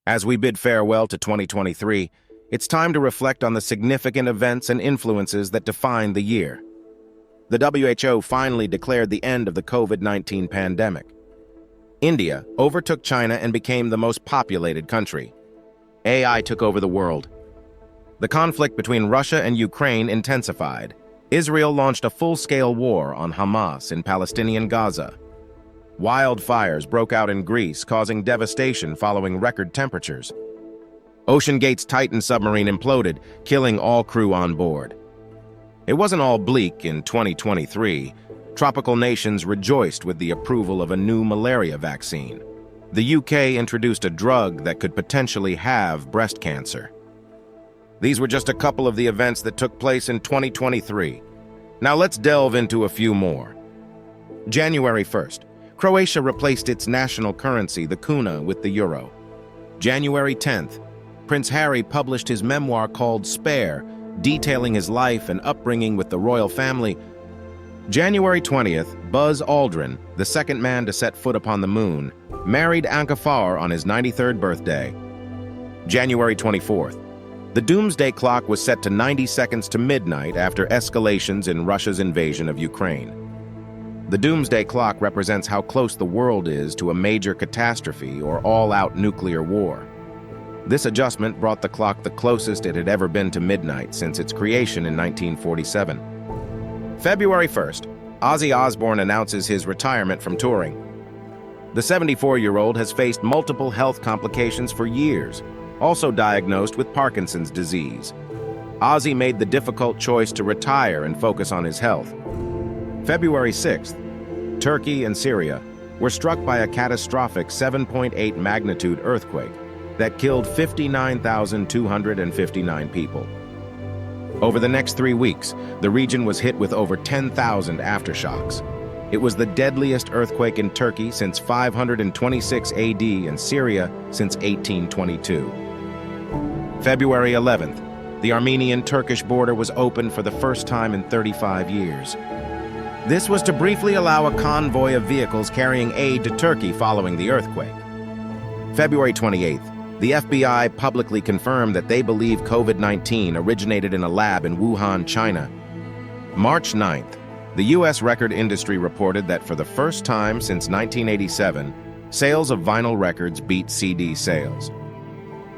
As we bid farewell to 2023, it's time to reflect on the significant events and influences that defined the year. The WHO finally declared the end of the COVID-19 pandemic. India overtook China and became the most populated country. AI took over the world. The conflict between Russia and Ukraine intensified. Israel launched a full-scale war on Hamas in Palestinian Gaza. Wildfires broke out in Greece, causing devastation following record temperatures. OceanGate's Titan submarine imploded, killing all crew on board. It wasn't all bleak in 2023. Tropical nations rejoiced with the approval of a new malaria vaccine. The UK introduced a drug that could potentially have breast cancer. These were just a couple of the events that took place in 2023. Now let's delve into a few more. January 1st. Croatia replaced its national currency, the kuna, with the euro. January 10th, Prince Harry published his memoir called Spare, detailing his life and upbringing with the royal family. January 20th, Buzz Aldrin, the second man to set foot upon the moon, married Anka Farr on his 93rd birthday. January 24th, the doomsday clock was set to 90 seconds to midnight after escalations in Russia's invasion of Ukraine. The doomsday clock represents how close the world is to a major catastrophe or all-out nuclear war. This adjustment brought the clock the closest it had ever been to midnight since its creation in 1947. February 1st, Ozzy Osbourne announces his retirement from touring. The 74-year-old has faced multiple health complications for years, also diagnosed with Parkinson's disease. Ozzy made the difficult choice to retire and focus on his health. February 6th, Turkey and Syria were struck by a catastrophic 7.8 magnitude earthquake that killed 59,259 people. Over the next 3 weeks, the region was hit with over 10,000 aftershocks. It was the deadliest earthquake in Turkey since 526 AD and Syria since 1822. February 11th, the Armenian-Turkish border was opened for the first time in 35 years. This was to briefly allow a convoy of vehicles carrying aid to Turkey following the earthquake. February 28th, the FBI publicly confirmed that they believe COVID-19 originated in a lab in Wuhan, China. March 9th, the U.S. record industry reported that for the first time since 1987, sales of vinyl records beat CD sales.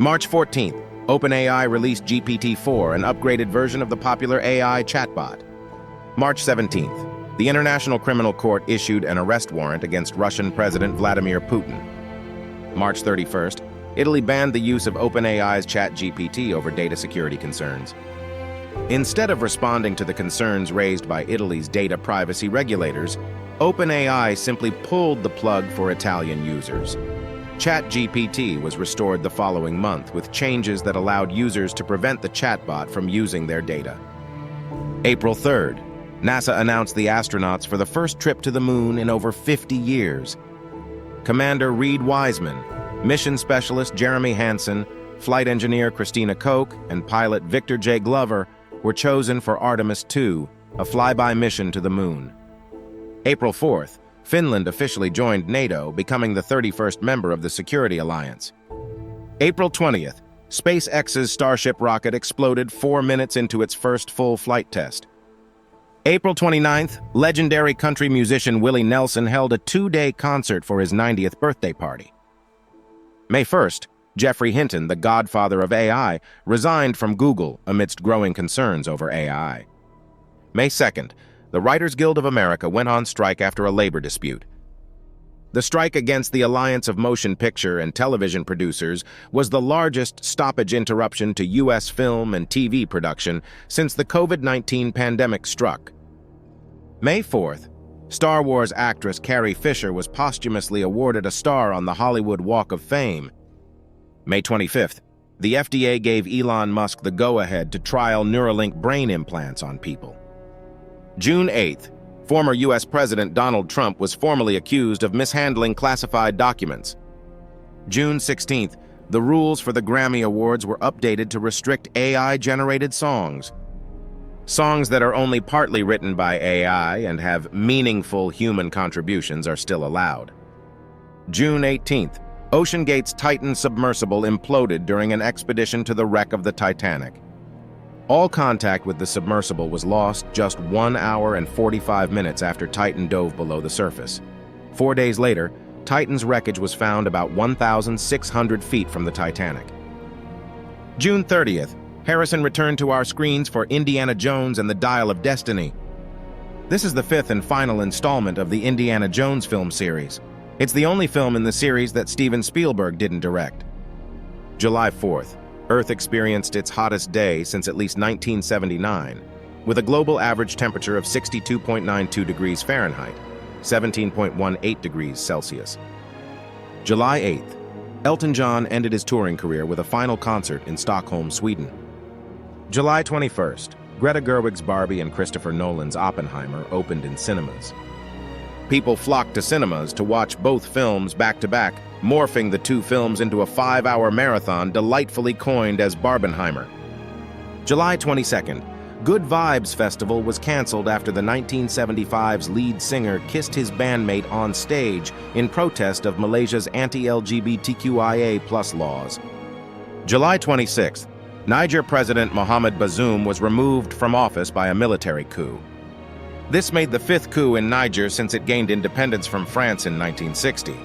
March 14th, OpenAI released GPT-4, an upgraded version of the popular AI chatbot. March 17th, the International Criminal Court issued an arrest warrant against Russian President Vladimir Putin. March 31st, Italy banned the use of OpenAI's ChatGPT over data security concerns. Instead of responding to the concerns raised by Italy's data privacy regulators, OpenAI simply pulled the plug for Italian users. ChatGPT was restored the following month with changes that allowed users to prevent the chatbot from using their data. April 3rd, NASA announced the astronauts for the first trip to the moon in over 50 years. Commander Reed Wiseman, mission specialist Jeremy Hansen, flight engineer Christina Koch, and pilot Victor J. Glover were chosen for Artemis II, a flyby mission to the moon. April 4th, Finland officially joined NATO, becoming the 31st member of the Security Alliance. April 20th, SpaceX's Starship rocket exploded 4 minutes into its first full flight test. April 29th, legendary country musician Willie Nelson held a 2-day concert for his 90th birthday party. May 1st, Geoffrey Hinton, the godfather of AI, resigned from Google amidst growing concerns over AI. May 2nd, the Writers Guild of America went on strike after a labor dispute. The strike against the Alliance of Motion Picture and Television Producers was the largest stoppage interruption to U.S. film and TV production since the COVID-19 pandemic struck. May 4th, Star Wars actress Carrie Fisher was posthumously awarded a star on the Hollywood Walk of Fame. May 25th, the FDA gave Elon Musk the go-ahead to trial Neuralink brain implants on people. June 8th, former U.S. President Donald Trump was formally accused of mishandling classified documents. June 16th, the rules for the Grammy Awards were updated to restrict AI-generated songs. Songs that are only partly written by AI and have meaningful human contributions are still allowed. June 18th, OceanGate's Titan submersible imploded during an expedition to the wreck of the Titanic. All contact with the submersible was lost just 1 hour and 45 minutes after Titan dove below the surface. 4 days later, Titan's wreckage was found about 1,600 feet from the Titanic. June 30th, Harrison returned to our screens for Indiana Jones and the Dial of Destiny. This is the 5th and final installment of the Indiana Jones film series. It's the only film in the series that Steven Spielberg didn't direct. July 4th, Earth experienced its hottest day since at least 1979, with a global average temperature of 62.92 degrees Fahrenheit, 17.18 degrees Celsius. July 8th, Elton John ended his touring career with a final concert in Stockholm, Sweden. July 21st, Greta Gerwig's Barbie and Christopher Nolan's Oppenheimer opened in cinemas. People flocked to cinemas to watch both films back-to-back, morphing the two films into a 5-hour marathon delightfully coined as Barbenheimer. July 22nd, Good Vibes Festival was canceled after the 1975's lead singer kissed his bandmate on stage in protest of Malaysia's anti-LGBTQIA+ laws. July 26th, Niger President Mohamed Bazoum was removed from office by a military coup. This made the 5th coup in Niger since it gained independence from France in 1960.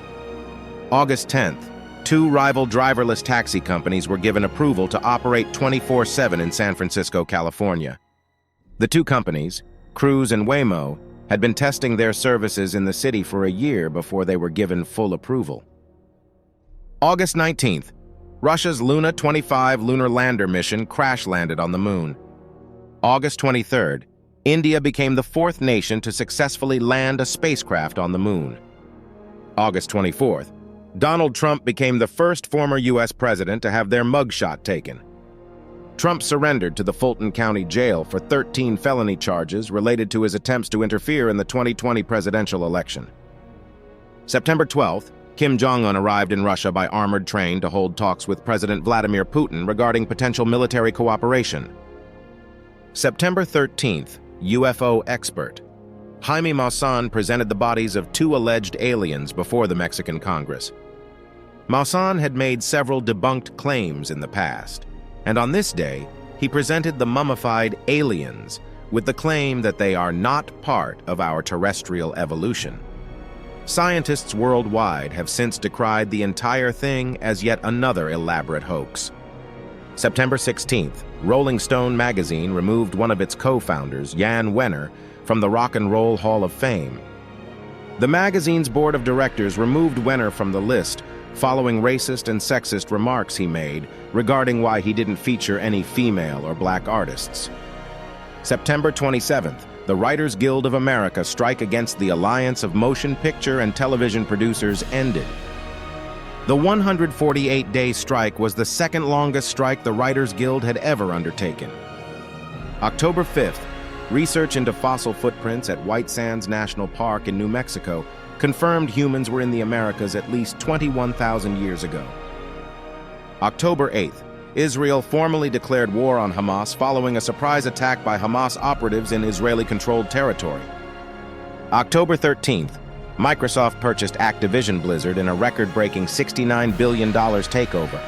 August 10th, 2 rival driverless taxi companies were given approval to operate 24/7 in San Francisco, California. The two companies, Cruise and Waymo, had been testing their services in the city for a year before they were given full approval. August 19th, Russia's Luna 25 lunar lander mission crash-landed on the moon. August 23rd, India became the 4th nation to successfully land a spacecraft on the moon. August 24th, Donald Trump became the first former U.S. president to have their mugshot taken. Trump surrendered to the Fulton County Jail for 13 felony charges related to his attempts to interfere in the 2020 presidential election. September 12th, Kim Jong-un arrived in Russia by armored train to hold talks with President Vladimir Putin regarding potential military cooperation. September 13th, UFO expert Jaime Maussan presented the bodies of 2 alleged aliens before the Mexican Congress. Maussan had made several debunked claims in the past, and on this day, he presented the mummified aliens with the claim that they are not part of our terrestrial evolution. Scientists worldwide have since decried the entire thing as yet another elaborate hoax. September 16th, Rolling Stone magazine removed one of its co-founders, Jan Wenner, from the Rock and Roll Hall of Fame. The magazine's board of directors removed Wenner from the list following racist and sexist remarks he made regarding why he didn't feature any female or black artists. September 27th, the Writers Guild of America strike against the Alliance of Motion Picture and Television Producers ended. The 148-day strike was the second longest strike the Writers Guild had ever undertaken. October 5th, research into fossil footprints at White Sands National Park in New Mexico confirmed humans were in the Americas at least 21,000 years ago. October 8th, Israel formally declared war on Hamas following a surprise attack by Hamas operatives in Israeli-controlled territory. October 13th, Microsoft purchased Activision Blizzard in a record-breaking $69 billion takeover.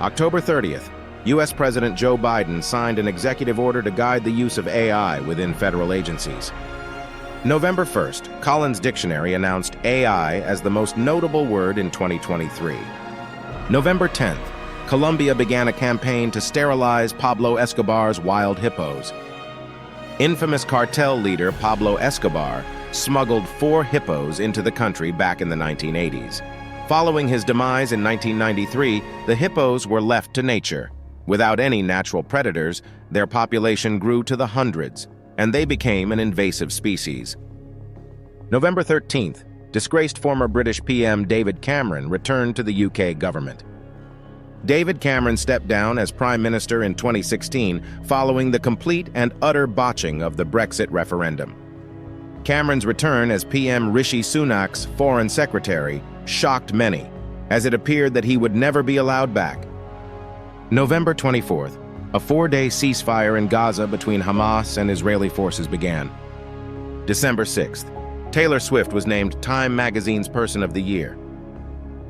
October 30th, U.S. President Joe Biden signed an executive order to guide the use of AI within federal agencies. November 1st, Collins Dictionary announced AI as the most notable word in 2023. November 10th, Colombia began a campaign to sterilize Pablo Escobar's wild hippos. Infamous cartel leader Pablo Escobar smuggled 4 hippos into the country back in the 1980s. Following his demise in 1993, the hippos were left to nature. Without any natural predators, their population grew to the hundreds, and they became an invasive species. November 13th, disgraced former British PM David Cameron returned to the UK government. David Cameron stepped down as Prime Minister in 2016 following the complete and utter botching of the Brexit referendum. Cameron's return as PM Rishi Sunak's Foreign Secretary shocked many, as it appeared that he would never be allowed back. November 24th, a 4-day ceasefire in Gaza between Hamas and Israeli forces began. December 6th, Taylor Swift was named Time magazine's Person of the Year.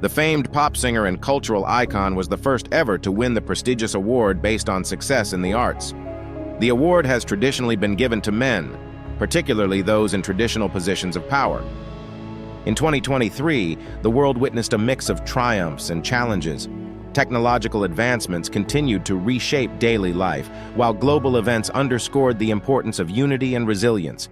The famed pop singer and cultural icon was the first ever to win the prestigious award based on success in the arts. The award has traditionally been given to men, particularly those in traditional positions of power. In 2023, the world witnessed a mix of triumphs and challenges. Technological advancements continued to reshape daily life, while global events underscored the importance of unity and resilience.